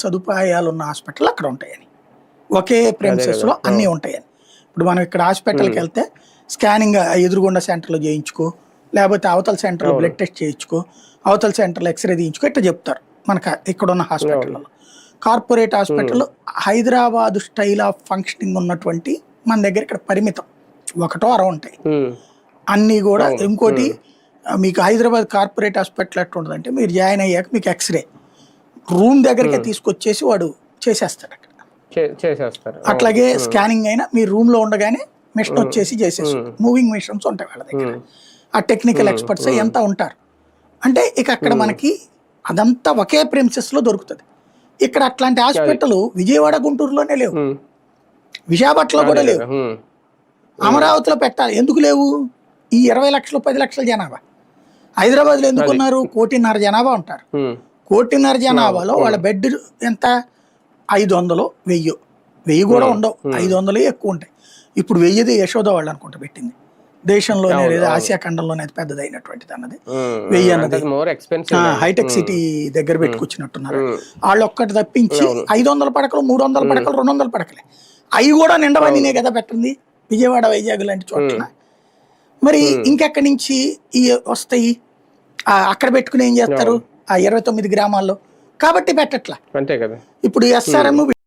సదుపాయాలు ఉన్న హాస్పిటల్ అక్కడ ఉంటాయని, ఒకే ప్రెమిసెస్లో అవును. అన్నీ ఉంటాయని. ఇప్పుడు మనం ఇక్కడ హాస్పిటల్కి వెళ్తే స్కానింగ్ ఎదురుగుండా సెంటర్లో చేయించుకో, లేకపోతే అవతల సెంటర్లో అవును. బ్లడ్ టెస్ట్ చేయించుకో, అవతల సెంటర్లో ఎక్స్రే తీయించుకో, ఇట్లా చెప్తారు మనకు ఇక్కడున్న హాస్పిటల్లో. Corporate hospital Hyderabad style of functioning ఉన్నటువంటి మన దగ్గర ఇక్కడ పరిమితం, ఒకటో అర ఉంటాయి అన్నీ కూడా. ఇంకోటి మీకు హైదరాబాద్ కార్పొరేట్ హాస్పిటల్ ఎట్లా ఉంటుందంటే, మీరు జాయిన్ అయ్యాక మీకు ఎక్స్రే రూమ్ దగ్గరికి తీసుకొచ్చేసి వాడు చేసేస్తాడు అక్కడ. అట్లాగే స్కానింగ్ అయినా మీ రూమ్ లో ఉండగానే మిషన్ వచ్చేసి చేసేస్తుంది. మూవింగ్ మిషన్స్ ఉంటాయి వాళ్ళ దగ్గర, ఆ టెక్నికల్ ఎక్స్పర్ట్స్ ఎంత ఉంటారు అంటే. ఇక అక్కడ మనకి అదంతా ఒకే ప్రెమిసెస్ లో దొరుకుతుంది. ఇక్కడ అట్లాంటి హాస్పిటల్ విజయవాడ గుంటూరులోనే లేవు, విశాఖపట్నంలో కూడా లేవు, అమరావతిలో పెట్టాలి. ఎందుకు లేవు? ఈ 20 లక్షలు 10 లక్షల జనాభా. హైదరాబాద్లో ఎందుకున్నారు? 1.5 కోటి జనాభా ఉంటారు. 1.5 కోటి జనాభాలో వాళ్ళ బెడ్ ఎంత? 500, 1000 కూడా ఉండవు, 500 ఎక్కువ ఉంటాయి. ఇప్పుడు 1000 యశోద వాళ్ళు అనుకుంటా పెట్టింది, దేశంలోనే లేదా ఆసియా ఖండంలోనే అది పెద్దదైనటువంటిది అన్నది. 1000 అన్నది హైటెక్ సిటీ దగ్గర పెట్టుకొచ్చినట్టున్నారు వాళ్ళు. ఒక్కటి తప్పించి 500 పడకలు, 300 పడకలు, 200 పడకలే, అవి కూడా నిండవనినే కదా పెట్టింది విజయవాడ, వైజాగ్ లాంటి చోట్ల. మరి ఇంకెక్కడి నుంచి ఈ వస్తాయి? అక్కడ పెట్టుకుని ఏం చేస్తారు ఆ 29 గ్రామాల్లో? కాబట్టి పెట్టట్లా. అంతే కదా. ఇప్పుడు SRM